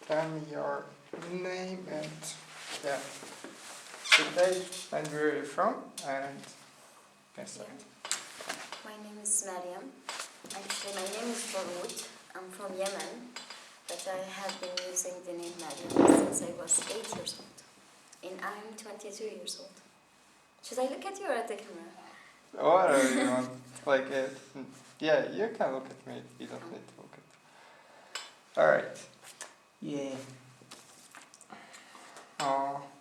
tell me your name and yeah, the date and where you're from, and can start. My name is Mariam. Actually, my name is Farooq. I'm from Yemen, but I have been using the name Mariam since I was 8 years old. And I'm 22 years old. Should I look at you or at the camera? Whatever you want. Like it. Yeah, you can look at me. You don't need to look at me. Alright. Yeah.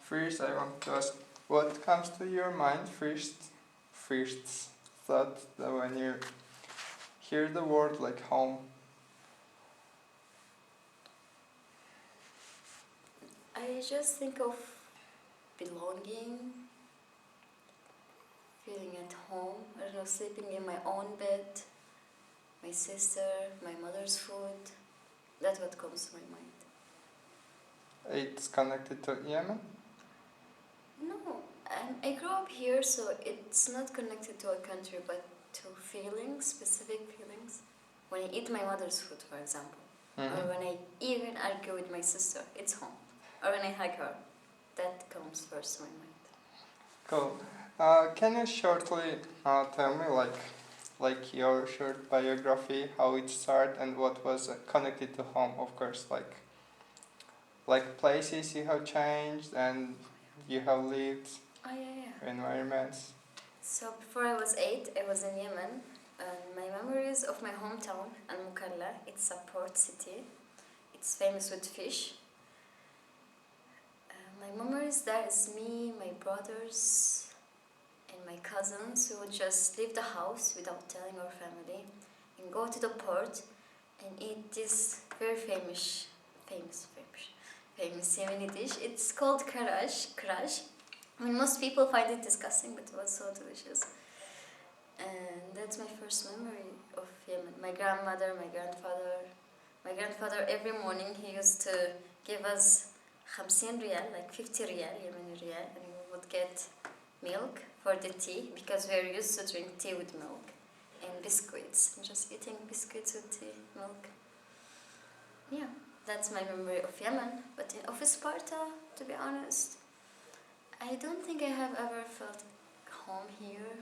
First I want to ask, what comes to your mind first thought that when you hear the word like home? I just think of belonging, feeling at home, I don't know, sleeping in my own bed, my sister, my mother's food. That's what comes to my mind. It's connected to Yemen? No, I grew up here, so it's not connected to a country, but to feelings, specific feelings. When I eat my mother's food, for example, or when I even argue with my sister, it's home. Or when I hug her, that comes first to my mind. Cool. Can you shortly tell me like your short biography, how it started and what was connected to home, of course, like places you have changed and you have lived, environments. So before I was 8, I was in Yemen, and my memories of my hometown, Al-Mukalla, it's a port city. It's famous with fish. My memories there is me, my brothers, and my cousins who would just leave the house without telling our family and go to the port and eat this very famous Yemeni dish. It's called karash. I mean, most people find it disgusting, but it was so delicious. And that's my first memory of Yemen. My grandmother, my grandfather. My grandfather, every morning he used to give us 50 riyal, like 50 riyal, Yemeni riyal, and we would get milk for the tea, because we are used to drink tea with milk, and biscuits, and just eating biscuits with tea, milk. Yeah, that's my memory of Yemen. But of Sparta, to be honest, I don't think I have ever felt home here.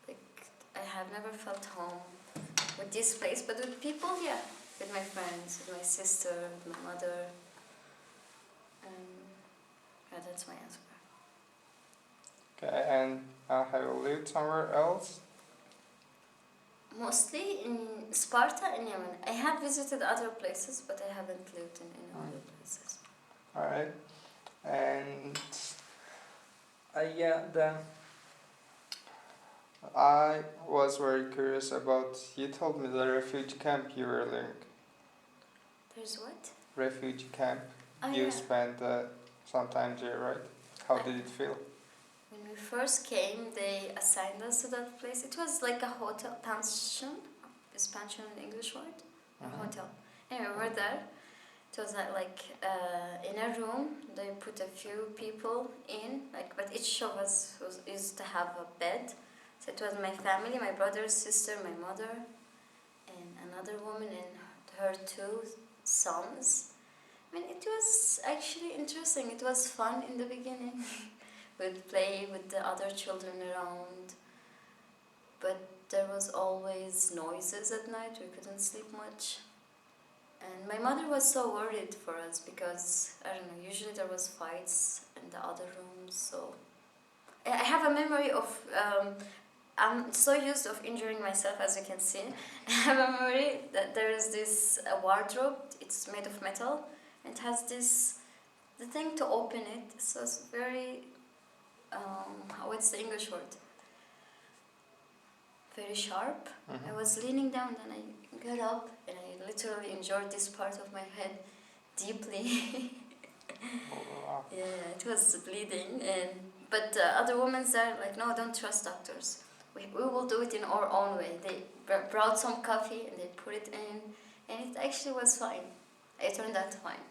Like, I have never felt home with this place, but with people, yeah. With my friends, with my sister, with my mother. Yeah, that's my answer. Okay, and have you lived somewhere else? Mostly in Sparta and Yemen. I have visited other places, but I haven't lived in any other places. Alright. And I was very curious about, you told me the refugee camp you were living. There's what? Refugee camp. You spent some time there, right? How did it feel? When we first came, they assigned us to that place. It was like a hotel, pension. Is pension an English word? A hotel. Anyway, we were there. It was in a room. They put a few people in, but each of us used to have a bed. So it was my family, my brother, sister, my mother, and another woman and her 2 sons. I mean, it was actually interesting. It was fun in the beginning. We'd play with the other children around. But there was always noises at night. We couldn't sleep much. And my mother was so worried for us because, I don't know, usually there was fights in the other rooms. So I have a memory of, I'm so used of injuring myself, as you can see. I have a memory that there is this wardrobe. It's made of metal. It has the thing to open it. So it's very, what's the English word? Very sharp. I was leaning down and I got up and I literally injured this part of my head deeply. Yeah, it was bleeding. But the other women there no, don't trust doctors. We will do it in our own way. They brought some coffee and they put it in, and it actually was fine. It turned out fine.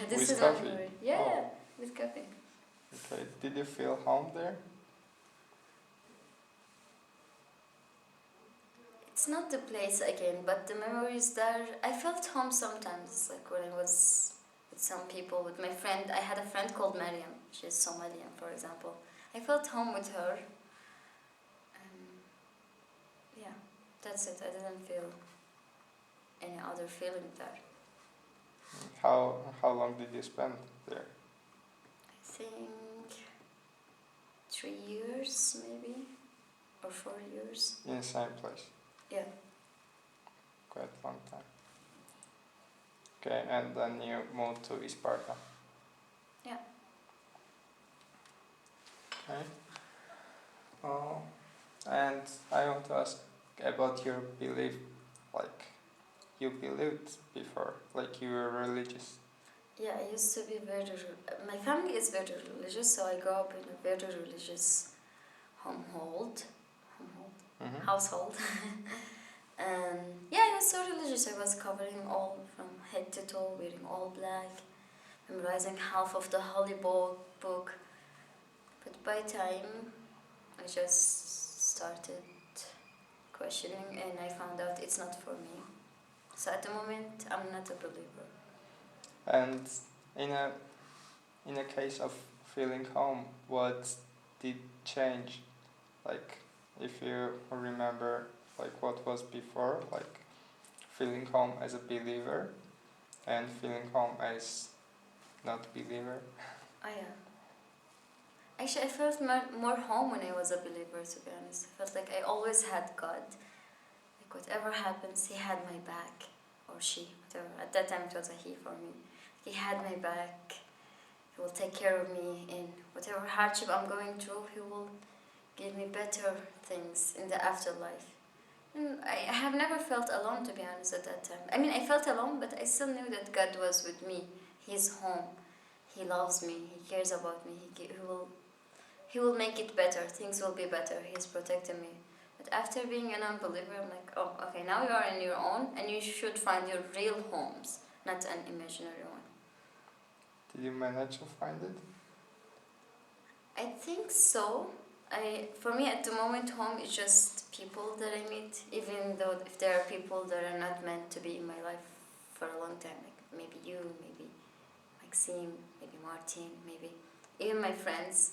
This with is coffee? memory. Yeah, with coffee. Okay, did you feel home there? It's not the place again, but the memories there. I felt home sometimes, like when I was with some people, with my friend. I had a friend called Mariam. She's Somalian, for example. I felt home with her. Yeah, that's it. I didn't feel any other feeling there. How long did you spend there? I think 3 years, maybe, or 4 years. In the same place? Yeah. Quite a long time. Okay, and then you moved to Sparta. Yeah. Okay. And I want to ask about your belief, like you believed before, like you were religious. Yeah, I used to be my family is very religious, so I grew up in a very religious household. And yeah, I was so religious. I was covering all from head to toe, wearing all black, memorizing half of the Holy Book. But by time, I just started questioning, and I found out it's not for me. So at the moment, I'm not a believer. And in a case of feeling home, what did change? Like, if you remember, like what was before, like feeling home as a believer and feeling home as not believer. Oh yeah. Actually, I felt more home when I was a believer, to be honest. I felt like I always had God. Like whatever happens, He had my back. Or she, whatever. At that time it was a he for me. He had my back. He will take care of me in whatever hardship I'm going through. He will give me better things in the afterlife. And I have never felt alone, to be honest, at that time. I mean, I felt alone, but I still knew that God was with me. He's home. He loves me. He cares about me. He will make it better. Things will be better. He's protecting me. But after being an unbeliever, I'm like, oh, okay, now you are on your own, and you should find your real homes, not an imaginary one. Did you manage to find it? I think so. For me, at the moment, home is just people that I meet, even though if there are people that are not meant to be in my life for a long time, like maybe you, maybe Maxime, maybe Martin, maybe even my friends,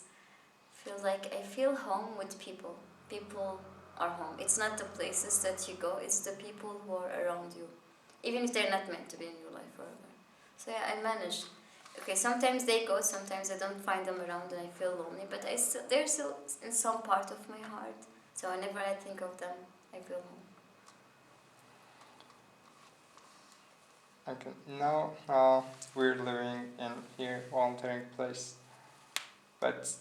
I feel home with people. People are home. It's not the places that you go, it's the people who are around you, even if they're not meant to be in your life forever. So yeah, I managed. Okay, sometimes they go, sometimes I don't find them around and I feel lonely, but they're still in some part of my heart. So whenever I think of them, I feel home. Okay, now we're living in here volunteering place, but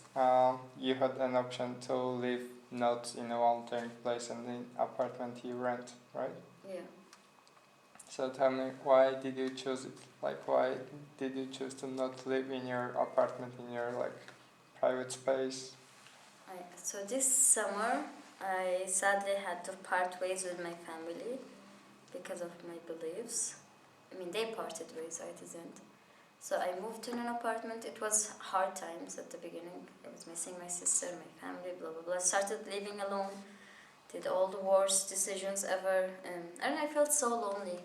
you had an option to live not in a volunteering place and in apartment you rent, right? Yeah. So tell me, why did you choose it? Like, why did you choose to not live in your apartment, in your private space? So this summer, I sadly had to part ways with my family because of my beliefs. I mean, they parted ways, I didn't. So I moved to an apartment. It was hard times at the beginning. I was missing my sister, my family, blah, blah, blah. I started living alone, did all the worst decisions ever, and I felt so lonely.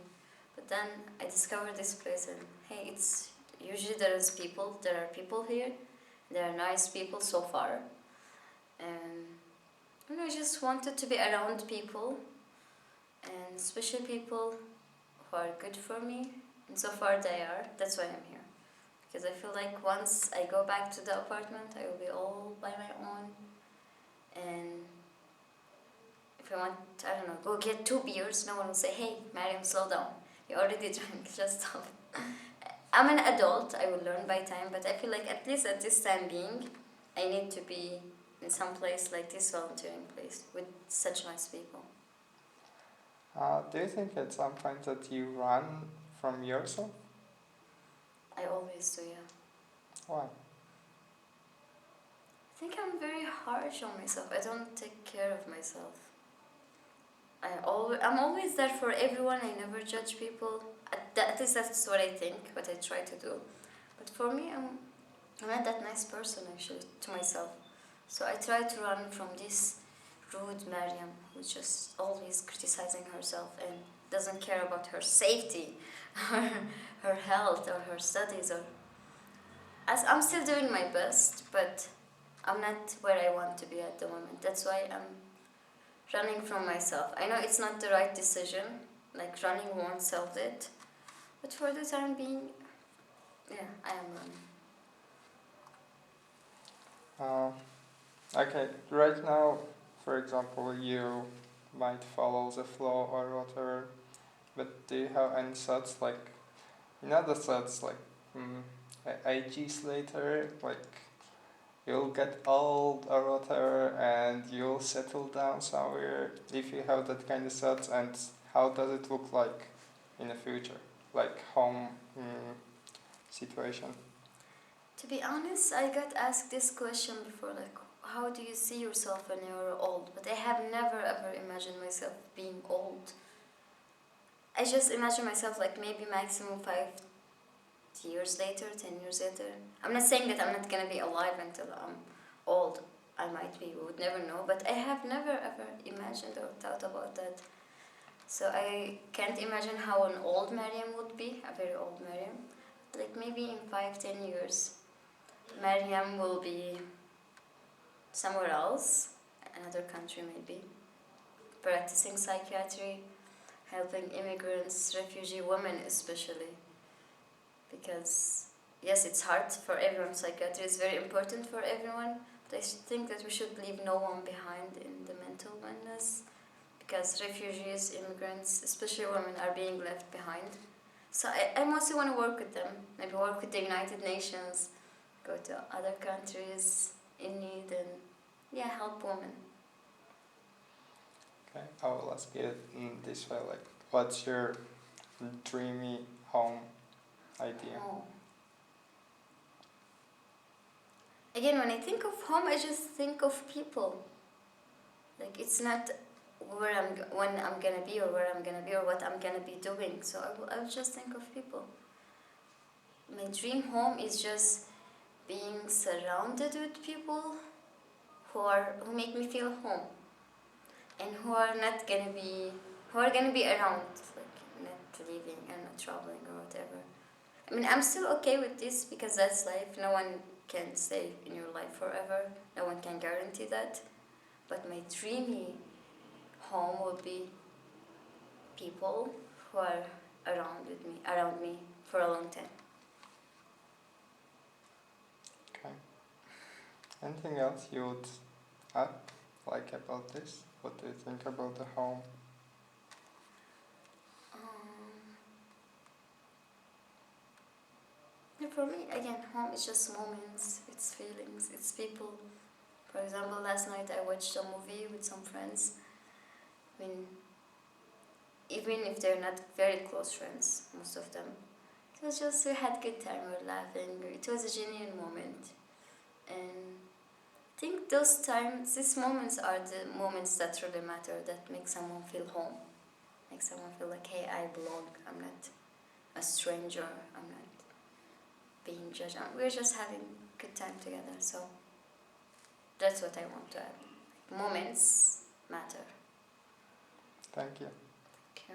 But then I discovered this place, and hey, it's usually there are people here. There are nice people so far. And I just wanted to be around people, and especially people who are good for me. And so far they are. That's why I'm here. Because I feel like once I go back to the apartment, I will be all by my own. And if I want, I don't know, go get 2 beers, no one will say, hey, Mariam, slow down. You already drank, just stop. I'm an adult, I will learn by time, but I feel like at least at this time being, I need to be in some place like this volunteering place with such nice people. Do you think at some point that you run from yourself? I always do, yeah. Why? I think I'm very harsh on myself. I don't take care of myself. I'm always there for everyone. I never judge people. At least that's what I think, what I try to do. But for me, I'm not that nice person, actually, to myself. So I try to run from this rude Mariam who's just always criticizing herself and doesn't care about her safety, or her health, or her studies, or as I'm still doing my best, but I'm not where I want to be at the moment. That's why I'm running from myself. I know it's not the right decision, like running won't solve it, but for the time being, yeah, I am running. Okay, right now, for example, you might follow the flow or whatever, but do you have any thoughts, like, the thoughts, like, ages later, like, you'll get old or whatever, and you'll settle down somewhere, if you have that kind of thoughts, and how does it look like in the future, like home situation? To be honest, I got asked this question before, like, how do you see yourself when you're old? But I have never ever imagined myself being old. I just imagine myself like maybe maximum 5 years later, 10 years later. I'm not saying that I'm not gonna be alive until I'm old. I might be, we would never know. But I have never ever imagined or thought about that. So I can't imagine how an old Mariam would be, a very old Mariam. Like maybe in 5-10 years, Mariam will be somewhere else, another country maybe, practicing psychiatry, helping immigrants, refugee women especially. Because yes, it's hard for everyone, psychiatry is very important for everyone, but I think that we should leave no one behind in the mental wellness, because refugees, immigrants, especially women, are being left behind. So I mostly want to work with them, maybe work with the United Nations, go to other countries in need, and yeah, help women. Okay, I will ask you in this way, like, what's your dreamy home idea? Oh. Again, when I think of home, I just think of people. Like, it's not when I'm gonna be, or where I'm gonna be, or what I'm gonna be doing. So I'll just think of people. My dream home is just being surrounded with people who make me feel home, and who are gonna be around, like not leaving and not traveling or whatever. I mean, I'm still okay with this because that's life. No one can stay in your life forever. No one can guarantee that. But my dreamy home would be people who are around me for a long time. Okay. Anything else you would add, like, about this? What do you think about the home? For me, again, home is just moments, it's feelings, it's people. For example, last night I watched a movie with some friends. I mean, even if they're not very close friends, most of them, it was just, we had good time, we were laughing, it was a genuine moment. And I think these moments are the moments that really matter, that make someone feel home, make someone feel like, hey, I belong, I'm not a stranger, I'm not being judged. We're just having good time together, so that's what I want to add. Moments matter. Thank you. Thank you.